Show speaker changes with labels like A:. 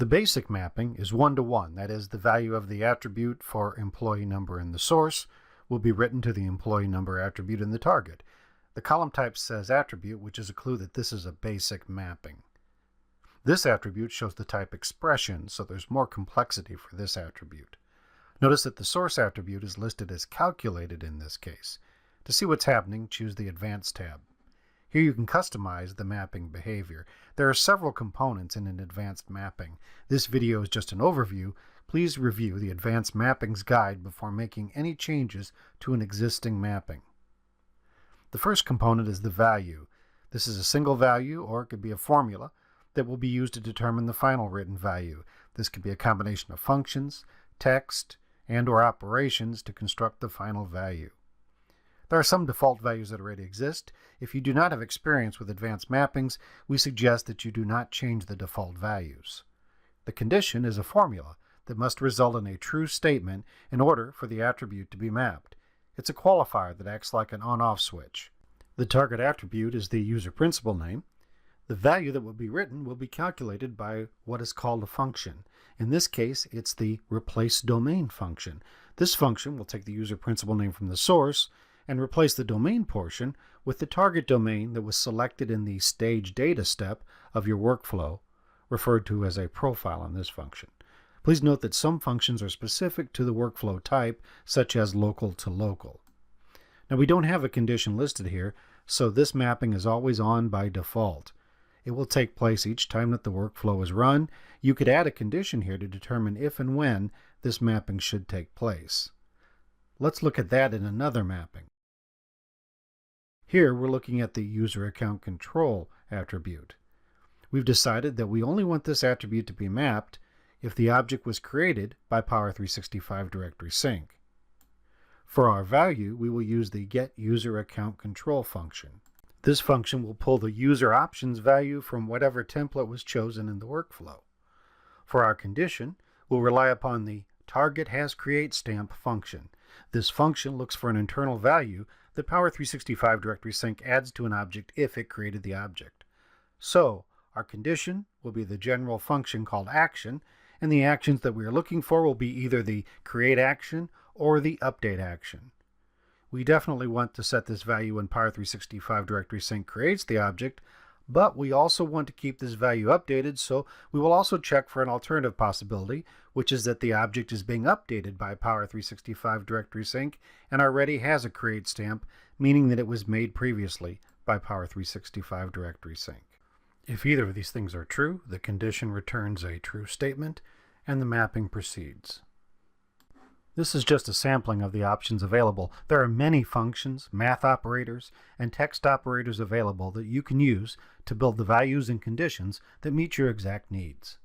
A: The basic mapping is 1-to-1, that is, the value of the attribute for employee number in the source will be written to the employee number attribute in the target. The column type says attribute, which is a clue that this is a basic mapping. This attribute shows the type expression, so there's more complexity for this attribute. Notice that the source attribute is listed as calculated in this case. To see what's happening, choose the Advanced tab. Here you can customize the mapping behavior. There are several components in an advanced mapping. This video is just an overview. Please review the Advanced Mappings Guide before making any changes to an existing mapping. The first component is the value. This is a single value, or it could be a formula, that will be used to determine the final written value. This could be a combination of functions, text, and/or operations to construct the final value. There are some default values that already exist. If you do not have experience with advanced mappings, we suggest that you do not change the default values. The condition is a formula that must result in a true statement in order for the attribute to be mapped. It's a qualifier that acts like an on-off switch. The target attribute is the user principal name. The value that will be written will be calculated by what is called a function. In this case, it's the replace domain function. This function will take the user principal name from the source and replace the domain portion with the target domain that was selected in the stage data step of your workflow, referred to as a profile in this function. Please note that some functions are specific to the workflow type, such as local to local. Now, we don't have a condition listed here, so this mapping is always on by default. It will take place each time that the workflow is run. You could add a condition here to determine if and when this mapping should take place. Let's look at that in another mapping. Here we're looking at the user account control attribute. We've decided that we only want this attribute to be mapped if the object was created by Power365 Directory Sync. For our value, we will use the getUserAccountControl function. This function will pull the user options value from whatever template was chosen in the workflow. For our condition, we'll rely upon the targetHasCreateStamp function. This function looks for an internal value that Power365 Directory Sync adds to an object if it created the object. So, our condition will be the general function called action, and the actions that we are looking for will be either the create action or the update action. We definitely want to set this value when Power365 Directory Sync creates the object, but we also want to keep this value updated, so we will also check for an alternative possibility, which is that the object is being updated by Power365 Directory Sync and already has a create stamp, meaning that it was made previously by Power365 Directory Sync. If either of these things are true, the condition returns a true statement and the mapping proceeds. This is just a sampling of the options available. There are many functions, math operators, and text operators available that you can use to build the values and conditions that meet your exact needs.